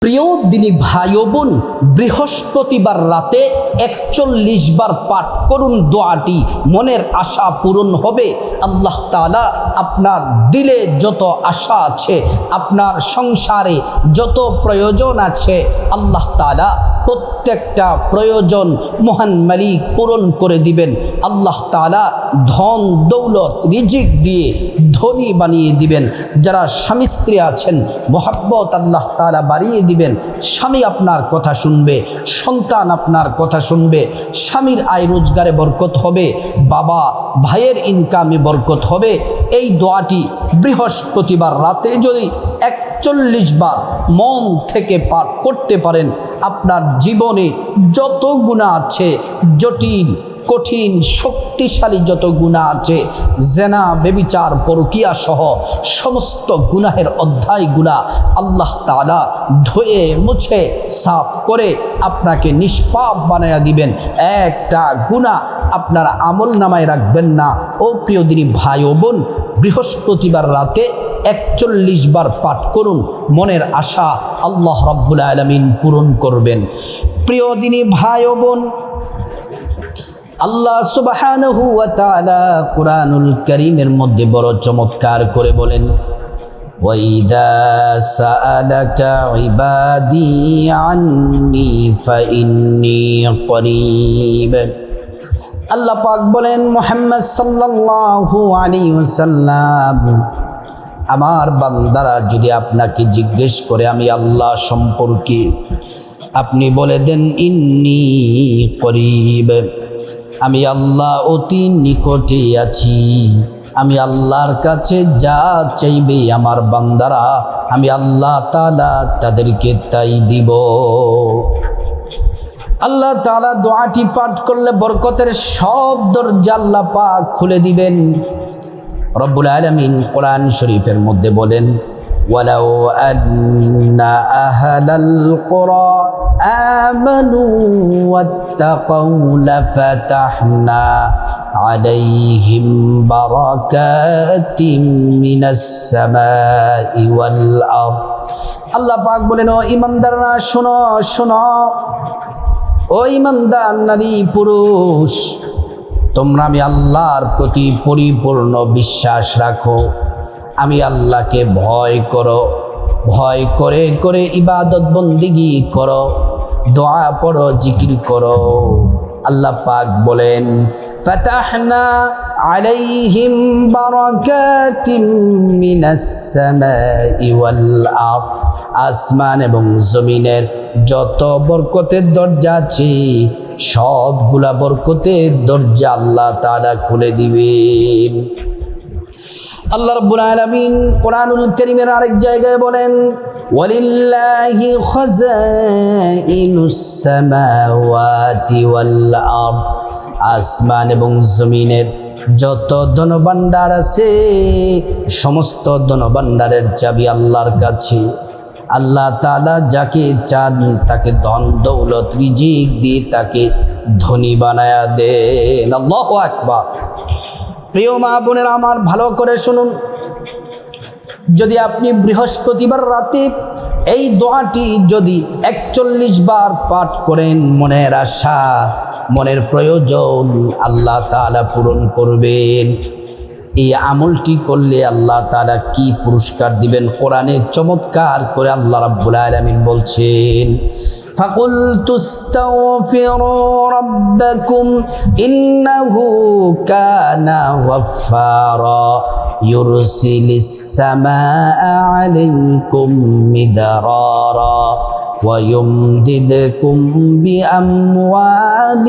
প্রিয় দিনী ভাই ও বোন, বৃহস্পতিবার রাতে ৪১ বার পাঠ করুন দোয়াটি, মনের আশা পূরণ হবে। আল্লাহ তাআলা আপনার দিলে যত আশা আছে, আপনার সংসারে যত প্রয়োজন আছে, আল্লাহ তাআলা প্রত্যেকটা প্রয়োজন মহান মালিক পূরণ করে দিবেন। আল্লাহ তাআলা ধন দৌলত রিজিক দিয়ে ধনী বানিয়ে দিবেন। যারা স্বামী স্ত্রী আছেন, মোহাব্বত আল্লাহ তাআলা বাড়িয়ে দিবেন। স্বামী আপনার কথা শুনবে, সন্তান আপনার কথা শুনবে, স্বামীর আয় রোজগারে বরকত হবে, বাবা ভাইয়ের ইনকামে বরকত হবে। এই দোয়াটি বৃহস্পতিবার রাতে যদি ৪১ বার মন থেকে পাঠ করতে পারেন, আপনার জীবনে যত গুনাহ আছে, জটিল কঠিন শক্তিশালী যত গুনাহ আছে, জেনা বেবিচার পরকিয়া সহ সমস্ত গুনাহের অধ্যায়গুলা আল্লাহ তাআলা ধুয়ে মুছে সাফ করে আপনাকে নিষ্পাপ বানায়া দিবেন। একটা গুনাহ আপনার আমল নামায় রাখবেন না। ও প্রিয় দিনী ভাই ও বোন, বৃহস্পতিবার রাতে ৪১ বার পাঠ করুন, মনের আশা আল্লাহ রাব্বুল আলামিন পূরণ করবেন। প্রিয় দিনী ভাই ও বোন, আল্লাহ সুবহানাহু ওয়া তাআলা কুরআনুল কারীমের মধ্যে বড় চমৎকার করে বলেন, ওয়া ইযা সাআলাকা ইবাদি আন্নী ফাইন্নী করিব। আল্লাহ পাক বলেন, মুহাম্মদ সাল্লাল্লাহু আলাইহি ওয়াসাল্লাম, আমার বান্দারা যদি আপনাকে জিজ্ঞেস করে আমি আল্লাহ সম্পর্কে, আপনি বলে দেন ইন্নী করিব, আমি আল্লাহ অতি নিকটে আছি। আমি আল্লাহর কাছে যা চাইবে আমার বান্দারা, আমি আল্লাহ তাআলা তাদেরকে তাই দিব। আল্লাহ তাআলা দোয়াটি পাঠ করলে বরকতের সব দরজা আল্লাহ পাক খুলে দিবেন। রব্বুল আলামিন কোরআন শরীফের মধ্যে বলেন, ওয়ালাউ আন্না আহলাল কুরা আমানু ওয়াত্তাকাউ লাফাতাহনা আলাইহিম বারাকাতিম মিনাস সামাই ওয়াল আরদ। আল্লাহ পাক বলেন, ও ঈমানদাররা শোনো শোনো, ও ঈমানদার নারী পুরুষ, তোমরা আমি আল্লাহর প্রতি পরিপূর্ণ বিশ্বাস রাখো, আমি আল্লাহকে ভয় করো, ভয় করে করে ইবাদত বন্দিগি করো, দোয়া পড়ো, জিকির করো। আল্লাহ পাক বলেন, ফাতাহনা আলাইহিম বারাকাতিম মিনাস সামাই ওয়াল আরদ। আসমান এবং জমিনের যত বরকতের দরজা আছে, সবগুলা বরকতের দরজা আল্লাহ তাআলা খুলে দিবেন। আল্লাহ রাব্বুল আলামিন কোরআনুল কারীমের আরেক জায়গায় বলেন, ওয়ালিল্লাহি খাযাইনুস সামাওয়াতি ওয়াল আরদ। আসমান এবং জমিনের যত ধনভাণ্ডার আছে, সমস্ত ধনভাণ্ডারের চাবি আল্লাহর কাছে। আল্লাহ তাআলা যাকে চান তাকে ধন দৌলত রিজিক দিয়ে তাকে ধনী বানায়া দেন। আল্লাহু আকবার। প্রিয় মা বোনেরা আমার, ভালো করে শুনুন, যদি আপনি বৃহস্পতিবার রাতে এই দোয়াটি যদি ৪১ বার পাঠ করেন, মনের আশা মনের প্রয়োজন আল্লাহ তাআলা পূরণ করবেন। এই আমলটি করলে আল্লাহ তাআলা কি পুরস্কার দিবেন, কোরআনে চমৎকার করে আল্লাহ রাব্বুল আলামিন বলছেন, ফাকুলতু আস্তাগফিরু রাব্বাকুম ইন্নাহু কানা গাফফারা ইউরসিলিস সামাআ আলাইকুম মিদরারা ويمددكم بأموال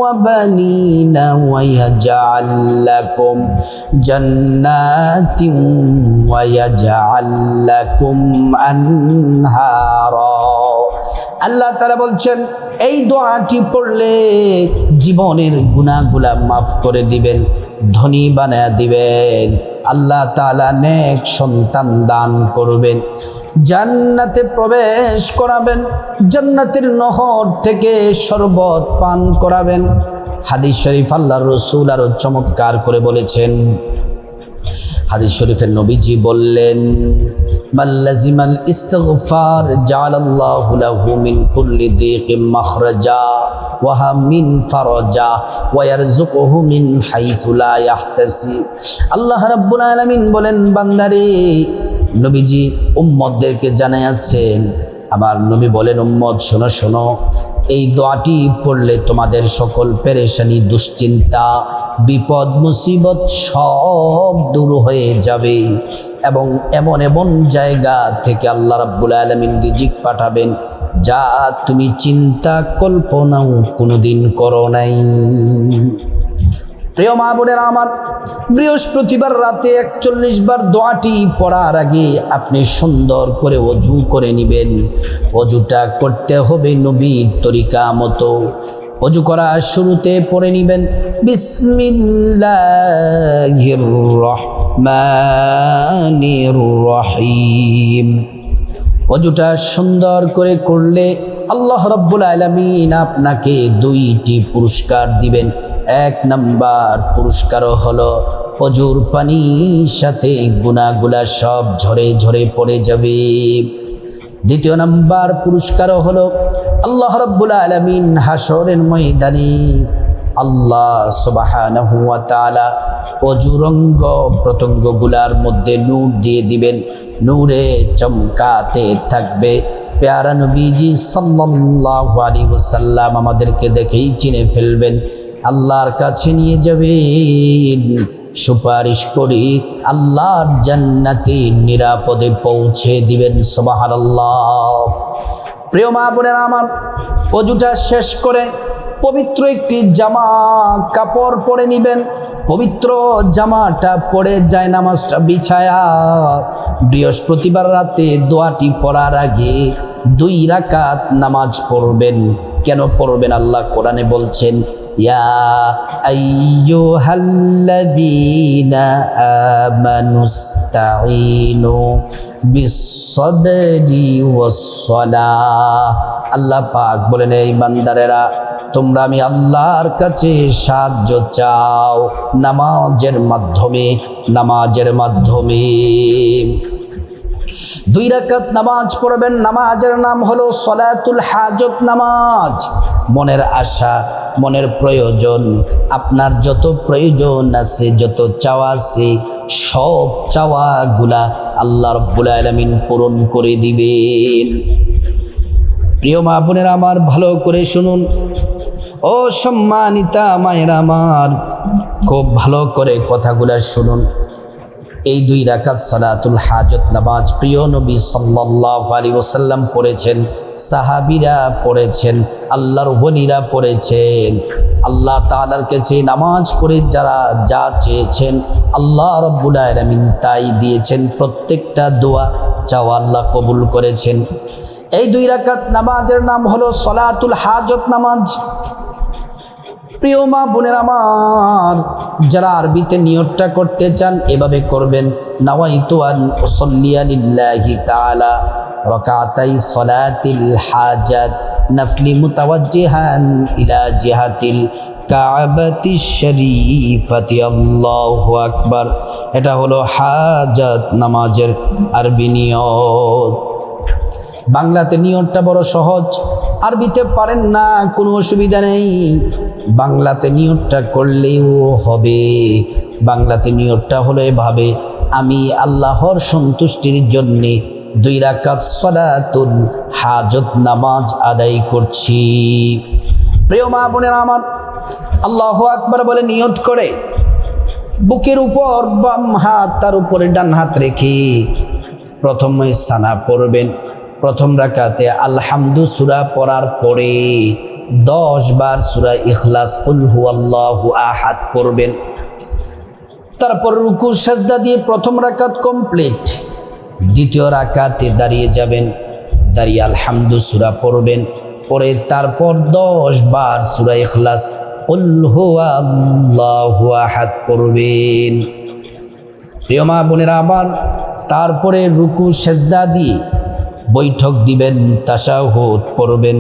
وبنين ويجعل لكم جنات ويجعل لكم أنهارا। আল্লাহ তাআলা বলছেন, এই দোয়াটি পড়লে জীবনের গুনাহগুলা মাফ করে দিবেন, ধনী বানায়া দিবেন। আল্লাহ তাআলা নেক সন্তান দান করবেন, জান্নাতে প্রবেশ করাবেন, জান্নাতের নহর থেকে শরবত পান করাবেন। হাদিস শরীফ আল্লাহর রাসূল আরো চমৎকার করে বলেছেন, হাদিস শরীফের নবীজি বললেন, মাল্লাজিমাল ইস্তিগফার জাআলাল্লাহু লাহু মিন কুল্লি দীকিম মাখরাজা ওয়া হামিন ফারাজা ওয়া ইয়ারযুকুহু মিন হাইথু লা ইয়াহতাসিব। আল্লাহ রাব্বুল আলামিন বলেন, বান্দারে, নবীজি উম্মতদেরকে জানাচ্ছেন, আমার নবী বলেন, উম্মত শোনো শোনো, এই দোয়াটি পড়লে তোমাদের সকল পেরেশানি, দুশ্চিন্তা, বিপদ, মুসিবত সব দূর হয়ে যাবে এবং এমন এমন জায়গা থেকে আল্লাহ রাব্বুল আলামিন রিজিক পাঠাবেন যা তুমি চিন্তা কল্পনাও কোনোদিন করো নাই। প্রিয় মা বোনেরা আমার, বৃহস্পতিবার রাতে 41 বার দোয়াটি পড়ার আগে আপনি সুন্দর করে ওযু করে নেবেন। ওযুটা করতে হবে নবীর তরিকা মতো। ওযু করার শুরুতে পড়ে নেবেন বিসমিল্লাহির রহমানির রহিম। ওযুটা সুন্দর করে করলে আল্লাহ রাব্বুল আলামিন আপনাকে 2টি পুরস্কার দিবেন। 1 নাম্বার পুরস্কার হলো অজুর পানির সাথে গুনাহগুলা সব ঝরে ঝরে পড়ে যাবে। 2 নাম্বার পুরস্কার হলো আল্লাহ রাব্বুল আলামিন হাসরের ময়দানে আল্লাহ সুবহানাহু ওয়া তাআলা অজুর অঙ্গ প্রত্যঙ্গগুলার মধ্যে নূর দিয়ে দিবেন, নূরে চমকাতে থাকবে। প্যারা নবীজি সাল্লাল্লাহু আলাইহি ওয়াসাল্লাম আমাদেরকে দেখেই চিনে ফেলবেন, আল্লাহর কাছে নিয়ে যাবেন, সুপারিশ করি আল্লাহর জান্নাতে নিরাপদে পৌঁছে দিবেন। সুবহানাল্লাহ। প্রিয় মা বোনেরা আমার, ওযুটা শেষ করে পবিত্র একটি জামা কাপড় পরে নেবেন। পবিত্র জামাটা পরে জায়নামাজটা বিছায়া বৃহস্পতিবার রাতে দোয়াটি পড়ার আগে 2 রাকাত নামাজ পড়বেন। কেন পড়বেন? আল্লাহ কোরআনে বলছেন, ইয়া আইয়ুহাল্লাযীনা আমানুস্তাঈনু বিস-সাবরি ওয়াস-সালাহ। আল্লাহ পাক বলেন, এই বান্দারেরা, তোমরা আমি আল্লাহর কাছে সাহায্য চাও নামাজের মাধ্যমে। 2 রাকাত নামাজ পড়বেন। নামাজের নাম হলো সলাতুল হাজত নামাজ। মনের আশা, মনের প্রয়োজন, আপনার যত প্রয়োজন আছে, যত চাওয়া আছে, সব চাওয়াগুলা আল্লাহ রাব্বুল আলামিন পূরণ করে দিবেন। প্রিয় মা বোনেরা আমার, ভালো করে শুনুন। ও সম্মানিতা মায়ের আমার, খুব ভালো করে কথাগুলা শুনুন। এই 2 রাকাত সালাতুল হাজত নামাজ প্রিয় নবী সাল্লাল্লাহু আলাইহি ওয়াসাল্লাম পড়েছেন, সাহাবীরা পড়েছেন, আল্লাহর ওলিরা পড়েছেন। আল্লাহ তাআলার কাছে নামাজ পড়ে যারা যা চেয়েছেন আল্লাহ রাব্বুল আলামিন তাই দিয়েছেন। প্রত্যেকটা দোয়া চাওয়া আল্লাহ কবুল করেছেন। এই 2 রাকাত নামাজের নাম হলো সলাতুল হাজত নামাজ। প্রিয় মা বোনেরা আমার, যারা আরবিতে নিয়তটা করতে চান এভাবে করবেন, নাওয়াইতু আন উসাল্লিয়া লিল্লাহি তাআলা রাকাতাই সলাতিল হাজাত নাফলি মুতাওয়াজ্জিহান ইলা জিহাতিল কাবাতিশ শরীফাতি, আল্লাহু আকবার। এটা হলো হাজাত নামাজের আরবি নিয়ত। বাংলাতে নিয়তটা বড় সহজ, আরবিতে পারেন না কোনো অসুবিধা নেই, বাংলাতে নিয়তটা করলেও হবে। বাংলাতে নিয়তটা হলো এভাবে, আমি আল্লাহর সন্তুষ্টির জন্যে 2 রাকাত সলাতুল হাজত নামাজ আদায় করছি। প্রিয় মা বোনেরা আমার, আল্লাহু আকবার বলে নিয়ত করে বুকের উপর বাম হাত, তার উপরে ডান হাত রেখে প্রথমে সানা পড়বেন। প্রথম রাকাতে আলহামদু সূরা পড়ার পরে 10 বার সূরা ইখলাস কুল হুয়াল্লাহু আহাদ পড়বেন। তারপর রুকু সাজদা দিয়ে প্রথম রাকাত কমপ্লিট। দ্বিতীয় রাকাতে দাঁড়িয়ে যাবেন, দাঁড়িয়ে আলহামদু সূরা পড়বেন, পরে তারপর 10 বার সূরা ইখলাস কুল হুয়াল্লাহু আহাদ পড়বেন। প্রিয় মা বোনেরা আমার, তারপরে রুকু সাজদা দিয়ে বৈঠক দিবেন, তাশাহুদ পড়বেন,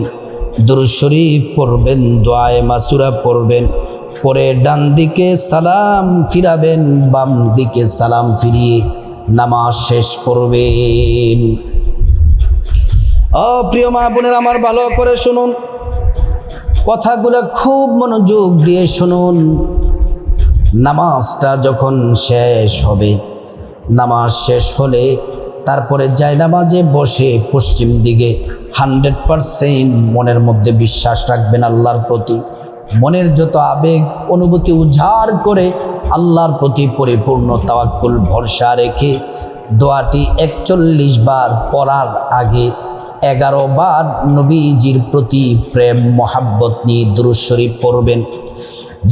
দুরূদ শরীফ পড়বেন, দোয়ায়ে মাসুরা পড়বেন, পরে ডান দিকে সালাম ফিরাবেন, বাম দিকে সালাম ফিরিয়ে নামাজ শেষ করবেন। প্রিয় মা বোনের আমার, ভালো করে শুনুন, কথাগুলো খুব মনোযোগ দিয়ে শুনুন। নামাজটা যখন শেষ হবে, নামাজ শেষ হলে তারপরে জায়নামাজে বসে পশ্চিম দিকে 100% মনের মধ্যে বিশ্বাস রাখবেন আল্লাহর প্রতি। মনের যত আবেগ অনুভূতি উজাড় করে আল্লাহর প্রতি পরিপূর্ণ তাওয়াক্কুল ভরসা রেখে দোয়াটি 41 বার পড়ার আগে 11 বার নবীজির প্রতি প্রেম মহাব্বত নিয়ে দুরূদ শরীফ পড়বেন।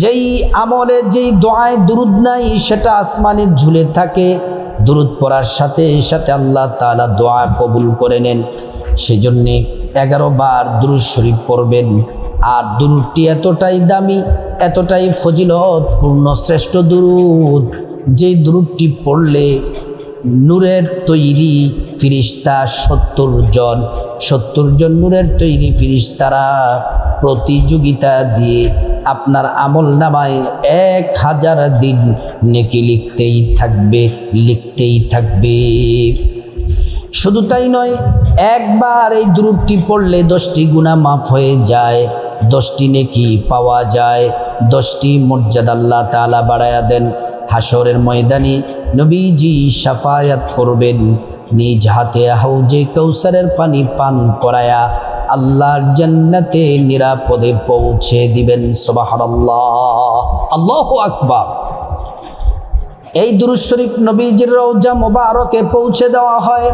যেই আমলে যেই দোয়ায় দুরুদ নাই সেটা আসমানে ঝুলে থাকে, দুরুদ পড়ার সাথে সাথে আল্লাহ তাআলা দোয়া কবুল করে নেন। সেজন্যে 11 বার দুরুদ শরীফ পড়বেন। আর দুরুদটি এতটাই দামি, এতটাই ফজিলতপূর্ণ শ্রেষ্ঠ দুরুদ, যে দুরুদটি পড়লে নূরের তৈরি ফিরিস্তা 70 জন নূরের তৈরি ফিরিস্তারা প্রতিযোগিতা দিয়ে আপনার আমল নামায় 1000 দিন নেকি লিখতেই থাকবে। শুধু তাই নয়, একবার এই দুরূদটি পড়লে 10টি গুনাহ মাফ হয়ে যায়, 10টি নেকি পাওয়া যায়, 10টি মর্যাদা আল্লাহ তাআলা বাড়ায়া দেন। হাসরের ময়দানে নবীজি শাফায়াত করবেন, নিজ হাতে হাউজে কাউসারের পানি পান করায়া আল্লাহর জান্নাতে নিরাপদে পৌঁছে দিবেন। সুবহানাল্লাহ, আল্লাহু আকবার। এই দুরূদ শরীফ নবীজির রওজা মোবারকে পৌঁছে দেওয়া হয়,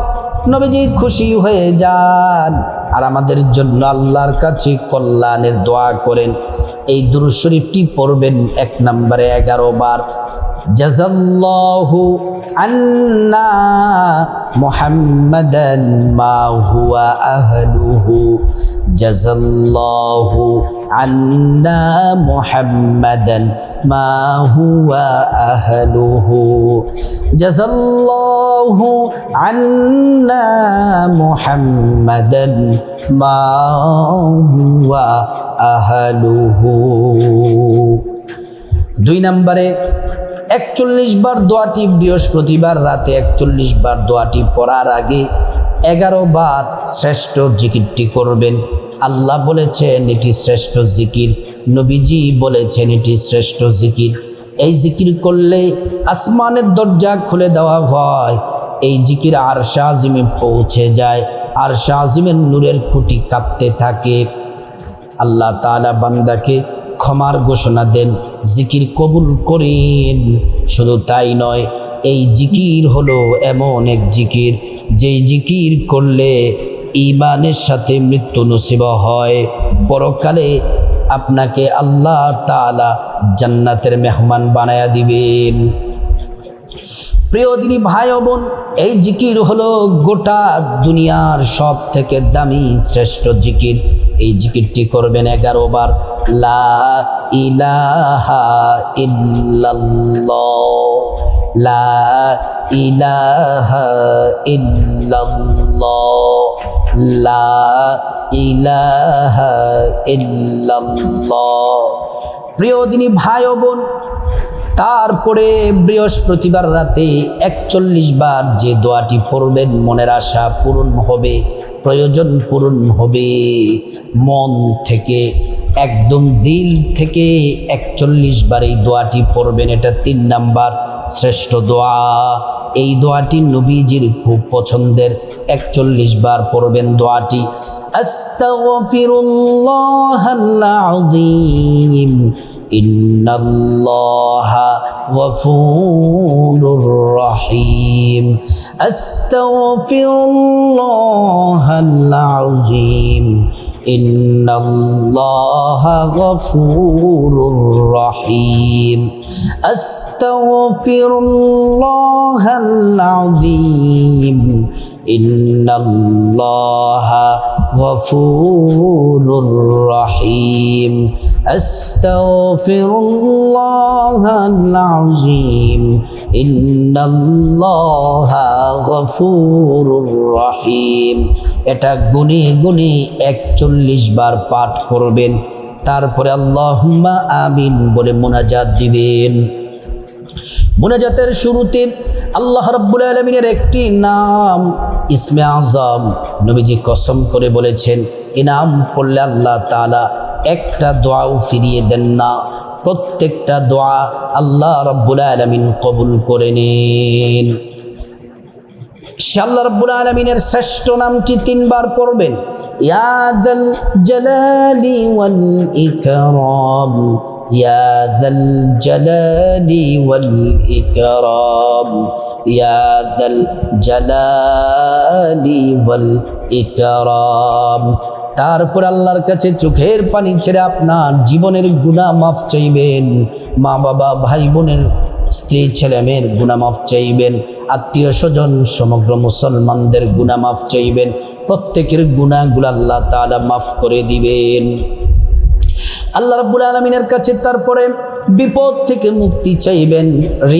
নবীজি খুশি হয়ে যান আর আমাদের জন্য আল্লাহর কাছে কল্যাণের দোয়া করেন। এই দুরূদ শরীফটি পড়বেন 1 নম্বরে 11 বার। জাযাল্লাহু আন্না মুহাম্মাদান মা হুয়া আহলুহু, জাযাল্লাহু আন্না মুহাম্মাদান মা হুয়া আহলুহু, জাযাল্লাহু আন্না মুহাম্মাদান মা হুয়া আহলুহু। 2 নম্বরে 41 বার দোয়াটি বৃহস্পতিবার রাতে 41 বার দোয়াটি পড়ার আগে 11 বার শ্রেষ্ঠ জিকিরটি করবেন। আল্লাহ বলেছেন এটি শ্রেষ্ঠ জিকির, নবীজি বলেছেন এটি শ্রেষ্ঠ জিকির। এই জিকির করলে আসমানের দরজা খুলে দেওয়া হয়, এই জিকির আরশে আজিমে পৌঁছে যায়, আরশে আজিমের নূরের খুঁটি কাঁপতে থাকে। আল্লাহ তাআলা বান্দাকে ক্ষমার ঘোষণা দেন, জিকির কবুল করেন। শুধু তাই নয়, এই জিকির হলো এমন এক জিকির, যেই জিকির করলে ঈমানের সাথে মৃত্যু নসিব হয়, পরকালে আপনাকে আল্লাহ তাআলা জান্নাতের মেহমান বানায়া দিবেন। প্রিয় দিনী ভাই ও বোন, এই জিকির হলো গোটা দুনিয়ার সব থেকে দামি শ্রেষ্ঠ জিকির। এই জিকিরটি করবেন 11 বার। লা ইলাহা ইল্লাল্লাহ, লা ইলাহা ইল্লাল্লাহ, লা ইলাহা ইল্লাল্লাহ। প্রিয় দিনী ভাই ও বোন, তারপরে বৃহস্পতিবার রাতে 41 বার যে দোয়াটি পড়বেন, মনের আশা পূরণ হবে, প্রয়োজন পূরণ হবে। মন থেকে একদম দিল থেকে 41 বার এই দোয়াটি পড়বেন। এটা 3 নাম্বার শ্রেষ্ঠ দোয়া। এই দোয়াটি নবীজির খুব পছন্দের। 41 বার পড়বেন দোয়াটি। আস্তাগফিরুল্লাহাল আযীম ইন্নাল্লাহা গফুরুর রহিম, আস্তাগফিরুল্লাহাল আযীম ইন্নাল্লাহা গফুরুর রহিম, আস্তাগফিরুল্লাহাল আযীম ইন্নাল্লাহা গফুরুর রহিম, আস্তাগফিরুল্লাহাল আযীম ইন্নাল্লাহা গফুরুর রহিম। এটা গুনে গুনে 41 বার পাঠ করবেন। তারপরে আল্লাহুম্মা আমিন বলে মুনাজাত দিবেন। মুনাজাতের শুরুতে আল্লাহ রাব্বুল আলামিনের একটি নাম ইসমে আযম নবীজি কসম করে বলেছেন, এই নাম পড়লে আল্লাহ তাআলা একটা দোয়াও ফিরিয়ে দেন না, প্রত্যেকটা দোয়া আল্লাহ রাব্বুল আলামিন কবুল করে নেন। আল্লাহ রাব্বুল আলামিনের শ্রেষ্ঠ নামটি 3 বার পড়বেন, ইয়া যাল জালালি ওয়াল ইকরাম, ইয়া যাল জালালি ওয়াল ইকরাম, ইয়া যাল জালালি ওয়াল ইকরাম। তারপর আল্লাহর কাছে চোখের পানি ছেড়ে আপনার জীবনের গুনাহ মাফ চাইবেন, মা বাবা ভাই বোনের স্ত্রী ছেলে মেয়ের গুনাহ মাফ চাইবেন, আত্মীয় স্বজন সমগ্র মুসলমানদের গুনাহ মাফ চাইবেন, প্রত্যেকের গুনাহগুলো আল্লাহ তাআলা মাফ করে দিবেন আল্লাহ রাব্বুল আলামিনের কাছে। তারপরে বিপদ থেকে মুক্তি চাইবেন,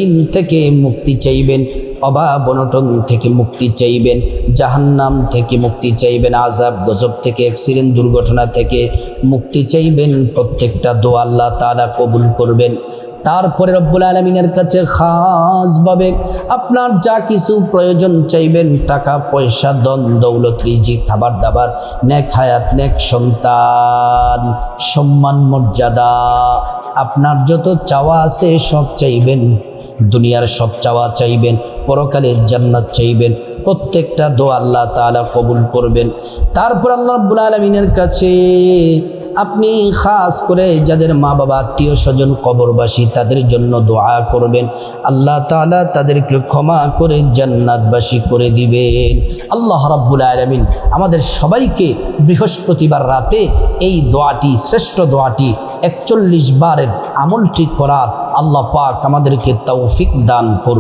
ঋণ থেকে মুক্তি চাইবেন, অভাব অনটন থেকে মুক্তি চাইবেন, জাহান্নাম থেকে মুক্তি চাইবেন, আযাব গজব থেকে অ্যাক্সিডেন্ট দুর্ঘটনা থেকে মুক্তি চাইবেন। প্রত্যেকটা দোয়া আল্লাহ তাআলা কবুল করবেন। তারপরে রব্বুল আলামিনের কাছে খাসভাবে আপনার যা কিছু প্রয়োজন চাইবেন, টাকা পয়সা ধন দৌলত রিজিক খাবার দাবার নেক হায়াত নেক সন্তান সম্মান মর্যাদা, আপনার যত চাওয়া আছে সব চাইবেন, দুনিয়ার সব চাওয়া চাইবেন, পরকালের জান্নাত চাইবেন। প্রত্যেকটা দোয়া আল্লাহ তাআলা কবুল করবেন। তারপর আল্লাহ রাব্বুল আলামিনের কাছে আপনি খাস করে যাদের মা বাবা আত্মীয় স্বজন কবরবাসী তাদের জন্য দোয়া করবেন, আল্লাহ তাআলা তাদেরকে ক্ষমা করে জান্নাতবাসী করে দিবেন। আল্লাহ রাব্বুল আলামিন আমাদের সবাইকে বৃহস্পতিবার রাতে এই দোয়াটি, শ্রেষ্ঠ দোয়াটি 41 বারের আমলটি করার আল্লাহ পাক আমাদেরকে তৌফিক দান করুন।